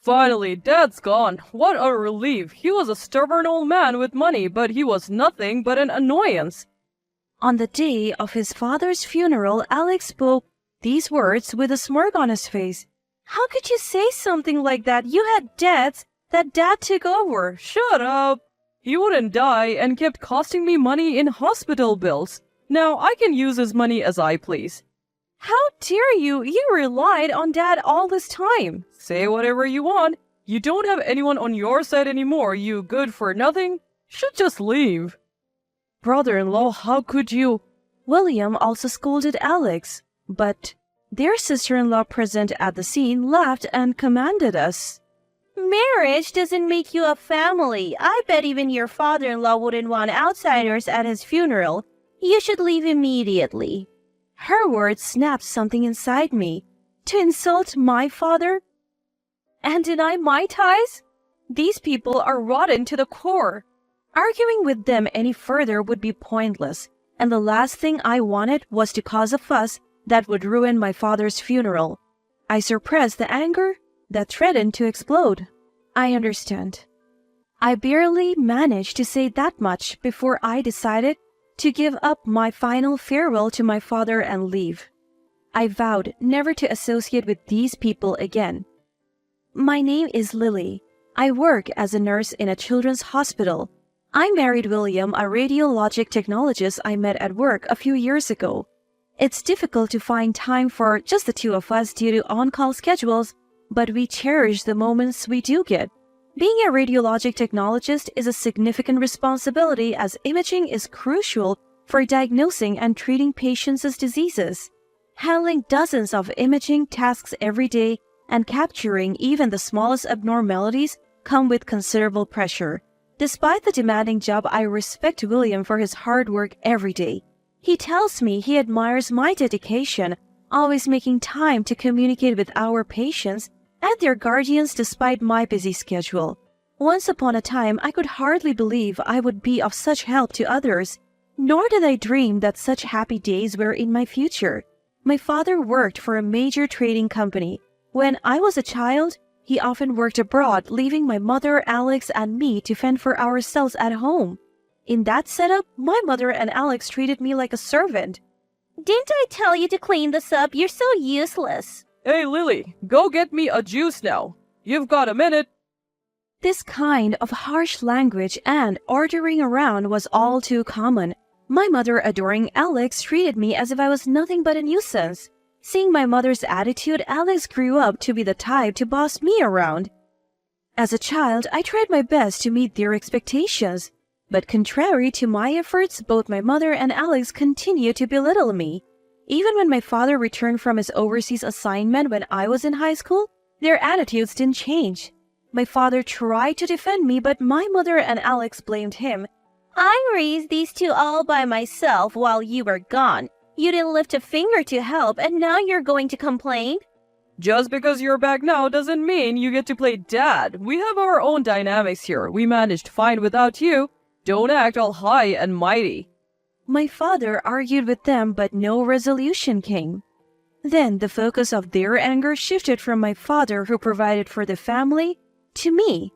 Finally, Dad's gone. What a relief. He was a stubborn old man with money, but he was nothing but an annoyance. On the day of his father's funeral, Alex spoke these words with a smirk on his face. How could you say something like that? You had debts that Dad took over. Shut up. He wouldn't die and kept costing me money in hospital bills. Now I can use his money as I please. How dare you? You relied on Dad all this time. Say whatever you want. You don't have anyone on your side anymore, you good for nothing. Should just leave. Brother-in-law, how could you? William also scolded Alex, but their sister-in-law present at the scene laughed and commanded us. Marriage doesn't make you a family. I bet even your father-in-law wouldn't want outsiders at his funeral. You should leave immediately. Her words snapped something inside me. To insult my father and deny my ties? These people are rotten to the core. Arguing with them any further would be pointless, and the last thing I wanted was to cause a fuss that would ruin my father's funeral. I suppressed the anger that threatened to explode. I understand. I barely managed to say that much before I decided to give up my final farewell to my father and leave. I vowed never to associate with these people again. My name is Lily. I work as a nurse in a children's hospital. I married William, a radiologic technologist I met at work a few years ago. It's difficult to find time for just the two of us due to on-call schedules, but we cherish the moments we do get. Being a radiologic technologist is a significant responsibility as imaging is crucial for diagnosing and treating patients' diseases. Handling dozens of imaging tasks every day and capturing even the smallest abnormalities come with considerable pressure. Despite the demanding job, I respect William for his hard work every day. He tells me he admires my dedication, always making time to communicate with our patients and their guardians despite my busy schedule. Once upon a time, I could hardly believe I would be of such help to others, nor did I dream that such happy days were in my future. My father worked for a major trading company. When I was a child, he often worked abroad, leaving my mother, Alex, and me to fend for ourselves at home. In that setup, my mother and Alex treated me like a servant. Didn't I tell you to clean this up? You're so useless. Hey, Lily, go get me a juice now. You've got a minute. This kind of harsh language and ordering around was all too common. My mother, adoring Alex, treated me as if I was nothing but a nuisance. Seeing my mother's attitude, Alex grew up to be the type to boss me around. As a child, I tried my best to meet their expectations, but contrary to my efforts, both my mother and Alex continued to belittle me. Even when my father returned from his overseas assignment when I was in high school, their attitudes didn't change. My father tried to defend me, but my mother and Alex blamed him. I raised these two all by myself while you were gone. You didn't lift a finger to help, and now you're going to complain? Just because you're back now doesn't mean you get to play dad. We have our own dynamics here. We managed fine without you. Don't act all high and mighty. My father argued with them, but no resolution came. Then the focus of their anger shifted from my father, who provided for the family, to me.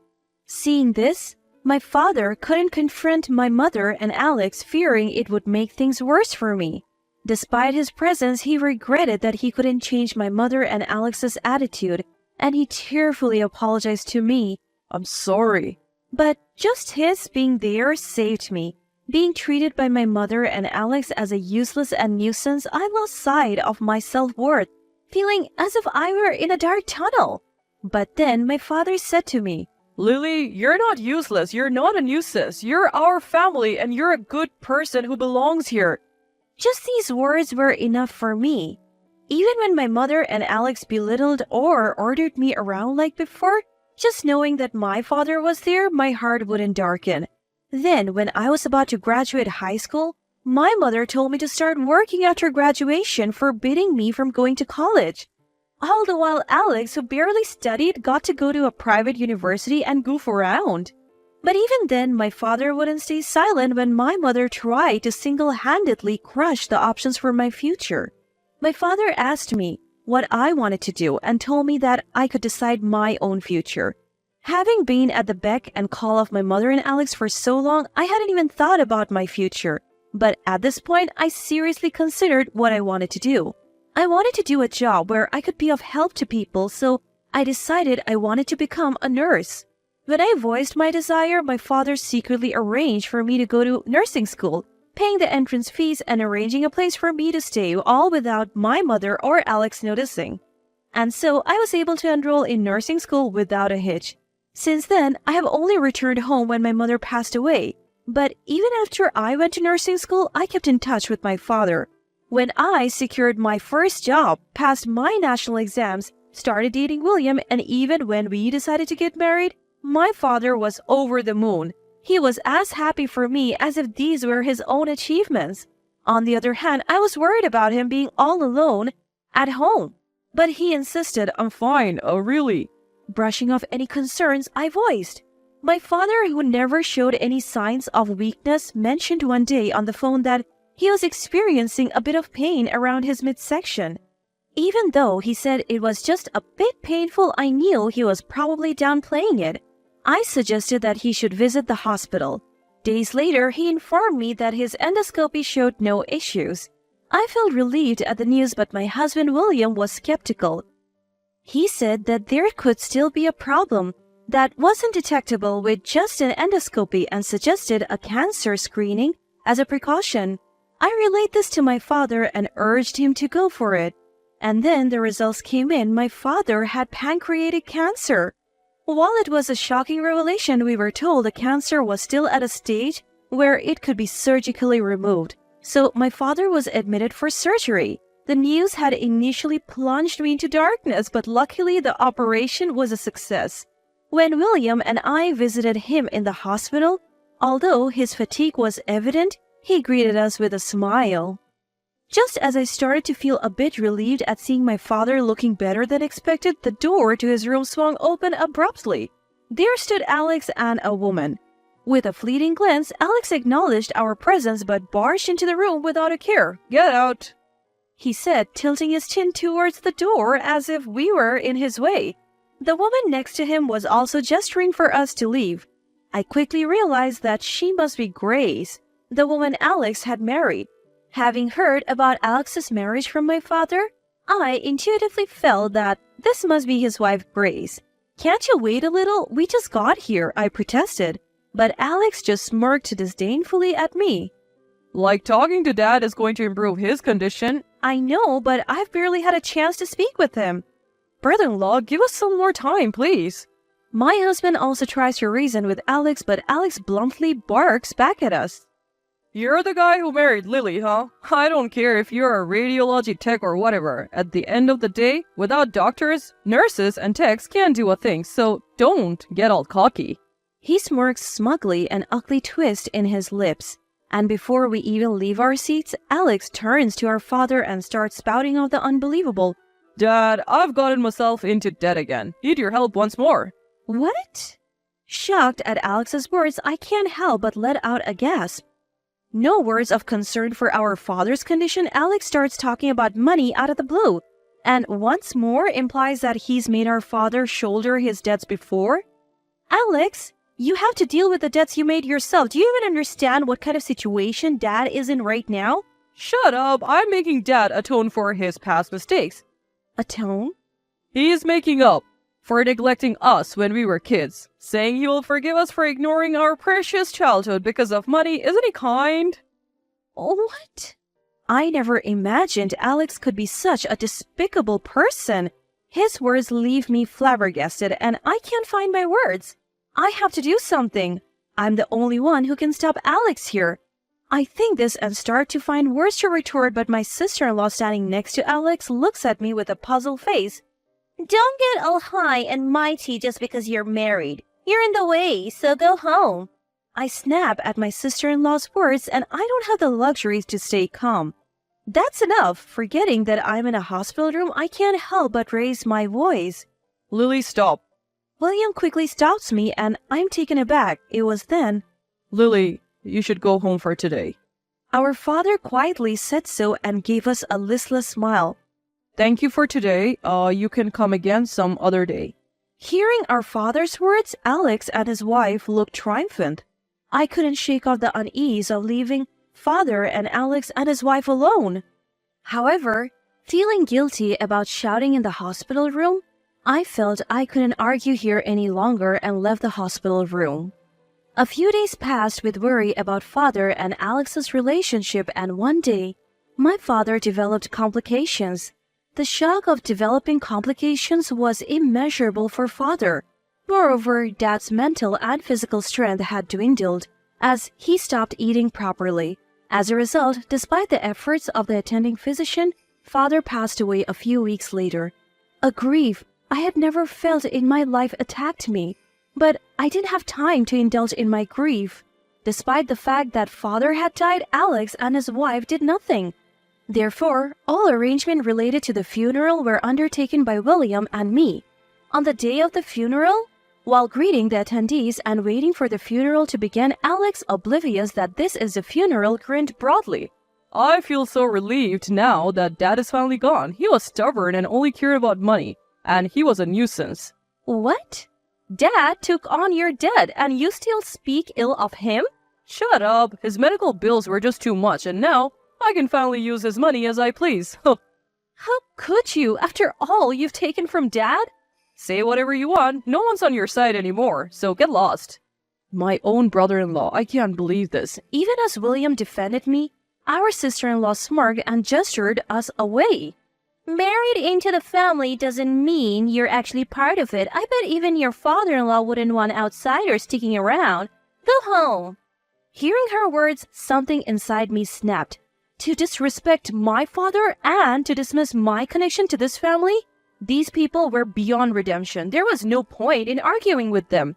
Seeing this, my father couldn't confront my mother and Alex, fearing it would make things worse for me. Despite his presence, he regretted that he couldn't change my mother and Alex's attitude, and he tearfully apologized to me. I'm sorry. But just his being there saved me. Being treated by my mother and Alex as a useless and nuisance, I lost sight of my self-worth, feeling as if I were in a dark tunnel. But then my father said to me, Lily, you're not useless. You're not a nuisance. You're our family, and you're a good person who belongs here. Just these words were enough for me. Even when my mother and Alex belittled or ordered me around like before, just knowing that my father was there, my heart wouldn't darken. Then, when I was about to graduate high school, my mother told me to start working after graduation, forbidding me from going to college. All the while Alex, who barely studied, got to go to a private university and goof around. But even then, my father wouldn't stay silent when my mother tried to single-handedly crush the options for my future. My father asked me, what I wanted to do and told me that I could decide my own future. Having been at the beck and call of my mother and Alex for so long, I hadn't even thought about my future. But at this point, I seriously considered what I wanted to do. I wanted to do a job where I could be of help to people, so I decided I wanted to become a nurse. When I voiced my desire, my father secretly arranged for me to go to nursing school, paying the entrance fees and arranging a place for me to stay, all without my mother or Alex noticing. And so I was able to enroll in nursing school without a hitch. Since then, I have only returned home when my mother passed away. But even after I went to nursing school, I kept in touch with my father. When I secured my first job, passed my national exams, started dating William, and even when we decided to get married, my father was over the moon. He was as happy for me as if these were his own achievements. On the other hand, I was worried about him being all alone at home. But he insisted, I'm fine, really. brushing off any concerns I voiced. My father, who never showed any signs of weakness, mentioned one day on the phone that he was experiencing a bit of pain around his midsection. Even though he said it was just a bit painful, I knew he was probably downplaying it. I suggested that he should visit the hospital. Days later, he informed me that his endoscopy showed no issues. I felt relieved at the news, but my husband William was skeptical. He said that there could still be a problem that wasn't detectable with just an endoscopy and suggested a cancer screening as a precaution. I relayed this to my father and urged him to go for it. And then the results came in. My father had pancreatic cancer. While it was a shocking revelation, we were told the cancer was still at a stage where it could be surgically removed. So my father was admitted for surgery. The news had initially plunged me into darkness, but luckily the operation was a success. When William and I visited him in the hospital, although his fatigue was evident, he greeted us with a smile. Just as I started to feel a bit relieved at seeing my father looking better than expected, the door to his room swung open abruptly. There stood Alex and a woman. With a fleeting glance, Alex acknowledged our presence but barged into the room without a care. Get out, he said, tilting his chin towards the door as if we were in his way. The woman next to him was also gesturing for us to leave. I quickly realized that she must be Grace, the woman Alex had married. Having heard about Alex's marriage from my father, I intuitively felt that this must be his wife Grace. Can't you wait a little? We just got here, I protested. But Alex just smirked disdainfully at me. Like talking to Dad is going to improve his condition. I know, but I've barely had a chance to speak with him. Brother-in-law, give us some more time, please. My husband also tries to reason with Alex, but Alex bluntly barks back at us. You're the guy who married Lily, huh? I don't care if you're a radiology tech or whatever. At the end of the day, without doctors, nurses, and techs can't do a thing, so don't get all cocky. He smirks smugly, an ugly twist in his lips. And before we even leave our seats, Alex turns to our father and starts spouting out the unbelievable. Dad, I've gotten myself into debt again. Need your help once more. What? Shocked at Alex's words, I can't help but let out a gasp. No words of concern for our father's condition, Alex starts talking about money out of the blue, and once more implies that he's made our father shoulder his debts before. Alex, you have to deal with the debts you made yourself. Do you even understand what kind of situation Dad is in right now? Shut up, I'm making Dad atone for his past mistakes. Atone? He is making up for neglecting us when we were kids, saying he will forgive us for ignoring our precious childhood because of money. Isn't he kind? What? I never imagined Alex could be such a despicable person. His words leave me flabbergasted, and I can't find my words. I have to do something. I'm the only one who can stop Alex here. I think this and start to find words to retort, but my sister-in-law standing next to Alex looks at me with a puzzled face. Don't get all high and mighty just because you're married. You're in the way, so go home. I snap at my sister-in-law's words, and I don't have the luxury to stay calm. That's enough. Forgetting that I'm in a hospital room, I can't help but raise my voice. Lily, stop. William quickly stops me, and I'm taken aback. It was then. Lily, you should go home for today. Our father quietly said so and gave us a listless smile. Thank you for today. You can come again some other day. Hearing our father's words, Alex and his wife looked triumphant. I couldn't shake off the unease of leaving father and Alex and his wife alone. However, feeling guilty about shouting in the hospital room, I felt I couldn't argue here any longer and left the hospital room. A few days passed with worry about father and Alex's relationship, and one day, my father developed complications. The shock of developing complications was immeasurable for father. Moreover, dad's mental and physical strength had dwindled as he stopped eating properly. As a result, despite the efforts of the attending physician, father passed away a few weeks later. A grief I had never felt in my life attacked me, but I didn't have time to indulge in my grief. Despite the fact that father had died, Alex and his wife did nothing. Therefore, all arrangements related to the funeral were undertaken by William and me. On the day of the funeral, while greeting the attendees and waiting for the funeral to begin, Alex, oblivious that this is a funeral, grinned broadly. I feel so relieved now that Dad is finally gone. He was stubborn and only cared about money, and he was a nuisance. What? Dad took on your debt and you still speak ill of him? Shut up. His medical bills were just too much, and now I can finally use his money as I please. How could you, after all you've taken from Dad? Say whatever you want. No one's on your side anymore, so get lost. My own brother-in-law, I can't believe this. Even as William defended me, our sister-in-law smirked and gestured us away. Married into the family doesn't mean you're actually part of it. I bet even your father-in-law wouldn't want outsiders sticking around. Go home. Hearing her words, something inside me snapped. To disrespect my father and to dismiss my connection to this family? These people were beyond redemption. There was no point in arguing with them.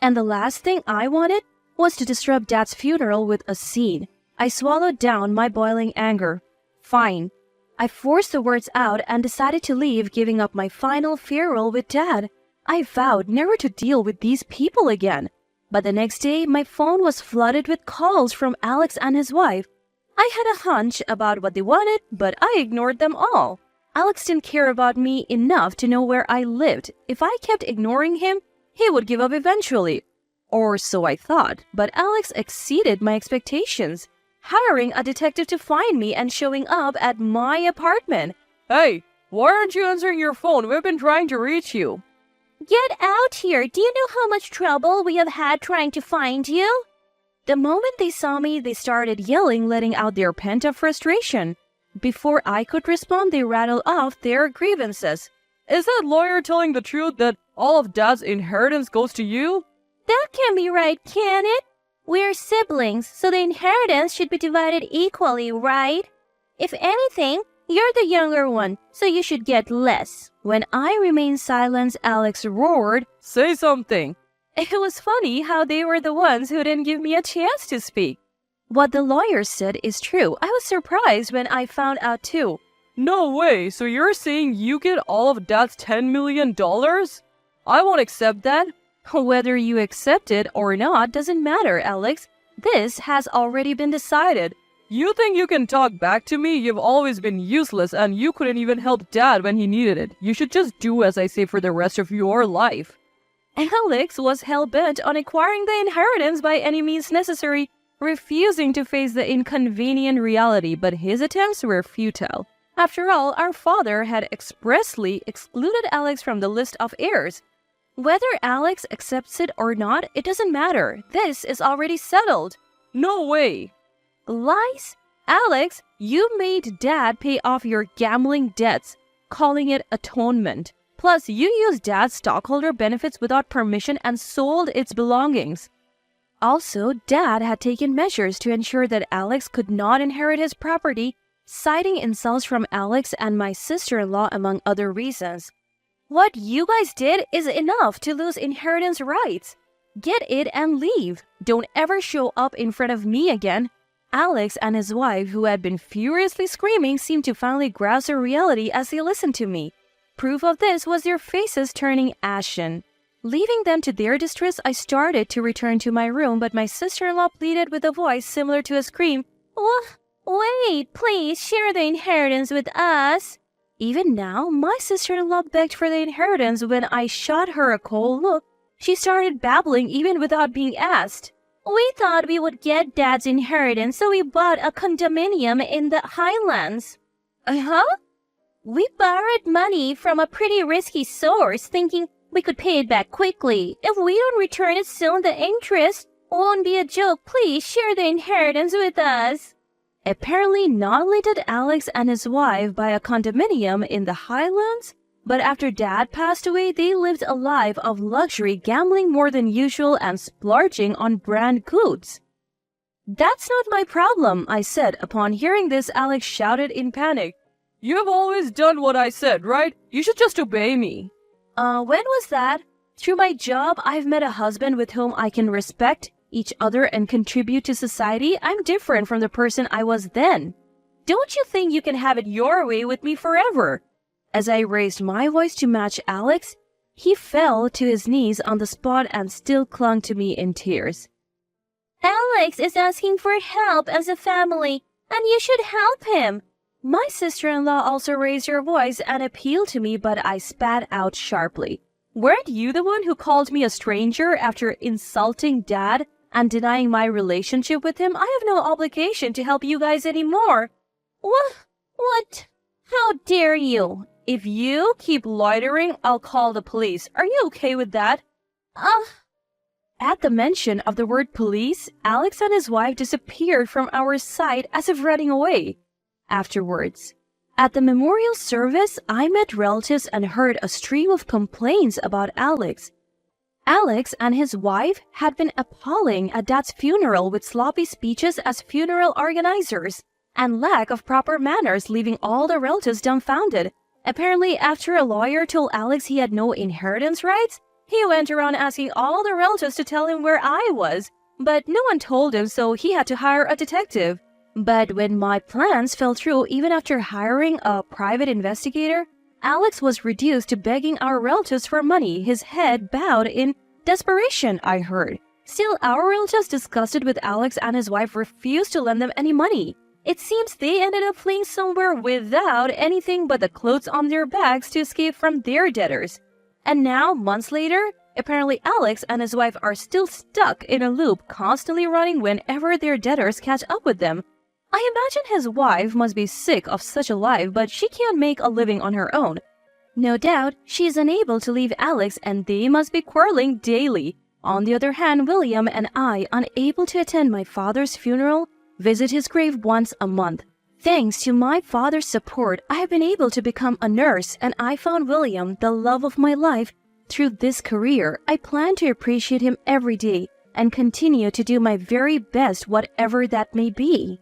And the last thing I wanted was to disrupt Dad's funeral with a scene. I swallowed down my boiling anger. Fine. I forced the words out and decided to leave, giving up my final farewell with Dad. I vowed never to deal with these people again. But the next day, my phone was flooded with calls from Alex and his wife. I had a hunch about what they wanted, but I ignored them all. Alex didn't care about me enough to know where I lived. If I kept ignoring him, he would give up eventually. Or so I thought, but Alex exceeded my expectations, hiring a detective to find me and showing up at my apartment. Hey, why aren't you answering your phone? We've been trying to reach you. Get out here. Do you know how much trouble we have had trying to find you? The moment they saw me, they started yelling, letting out their pent-up frustration. Before I could respond, they rattled off their grievances. Is that lawyer telling the truth that all of Dad's inheritance goes to you? That can't be right, can it? We're siblings, so the inheritance should be divided equally, right? If anything, you're the younger one, so you should get less. When I remained silent, Alex roared, Say something. It was funny how they were the ones who didn't give me a chance to speak. What the lawyer said is true. I was surprised when I found out too. No way. So you're saying you get all of Dad's $10 million? I won't accept that. Whether you accept it or not doesn't matter, Alex. This has already been decided. You think you can talk back to me? You've always been useless and you couldn't even help Dad when he needed it. You should just do as I say for the rest of your life. Alex was hell-bent on acquiring the inheritance by any means necessary, refusing to face the inconvenient reality, but his attempts were futile. After all, our father had expressly excluded Alex from the list of heirs. Whether Alex accepts it or not, it doesn't matter. This is already settled. No way. Lies? Alex, you made Dad pay off your gambling debts, calling it atonement. Plus, you used Dad's stockholder benefits without permission and sold its belongings. Also, Dad had taken measures to ensure that Alex could not inherit his property, citing insults from Alex and my sister-in-law among other reasons. What you guys did is enough to lose inheritance rights. Get it and leave. Don't ever show up in front of me again. Alex and his wife, who had been furiously screaming, seemed to finally grasp the reality as they listened to me. Proof of this was their faces turning ashen. Leaving them to their distress, I started to return to my room, but my sister-in-law pleaded with a voice similar to a scream. Wait, please share the inheritance with us. Even now, my sister-in-law begged for the inheritance when I shot her a cold look. She started babbling even without being asked. We thought we would get Dad's inheritance, so we bought a condominium in the Highlands. Huh? We borrowed money from a pretty risky source, thinking we could pay it back quickly. If we don't return it soon, the interest won't be a joke. Please share the inheritance with us. Apparently, not only did Alex and his wife buy a condominium in the Highlands, but after Dad passed away, they lived a life of luxury, gambling more than usual and splurging on brand goods. That's not my problem, I said. Upon hearing this, Alex shouted in panic. You have always done what I said, right? You should just obey me. When was that? Through my job, I've met a husband with whom I can respect each other and contribute to society. I'm different from the person I was then. Don't you think you can have it your way with me forever? As I raised my voice to match Alex, he fell to his knees on the spot and still clung to me in tears. Alex is asking for help as a family, and you should help him. My sister-in-law also raised her voice and appealed to me, but I spat out sharply. Weren't you the one who called me a stranger after insulting Dad and denying my relationship with him? I have no obligation to help you guys anymore. What? How dare you? If you keep loitering, I'll call the police. Are you okay with that? At the mention of the word police, Alex and his wife disappeared from our sight as if running away. Afterwards, at the memorial service, I met relatives and heard a stream of complaints about Alex. Alex and his wife had been appalling at Dad's funeral with sloppy speeches as funeral organizers and lack of proper manners, leaving all the relatives dumbfounded. Apparently, after a lawyer told Alex he had no inheritance rights, he went around asking all the relatives to tell him where I was, but no one told him, so he had to hire a detective. But when my plans fell through, even after hiring a private investigator, Alex was reduced to begging our relatives for money, his head bowed in desperation, I heard. Still, our relatives, disgusted with Alex and his wife, refused to lend them any money. It seems they ended up fleeing somewhere without anything but the clothes on their backs to escape from their debtors. And now, months later, apparently Alex and his wife are still stuck in a loop, constantly running whenever their debtors catch up with them. I imagine his wife must be sick of such a life, but she can't make a living on her own. No doubt, she is unable to leave Alex and they must be quarreling daily. On the other hand, William and I, unable to attend my father's funeral, visit his grave once a month. Thanks to my father's support, I have been able to become a nurse, and I found William the love of my life through this career. I plan to appreciate him every day and continue to do my very best, whatever that may be.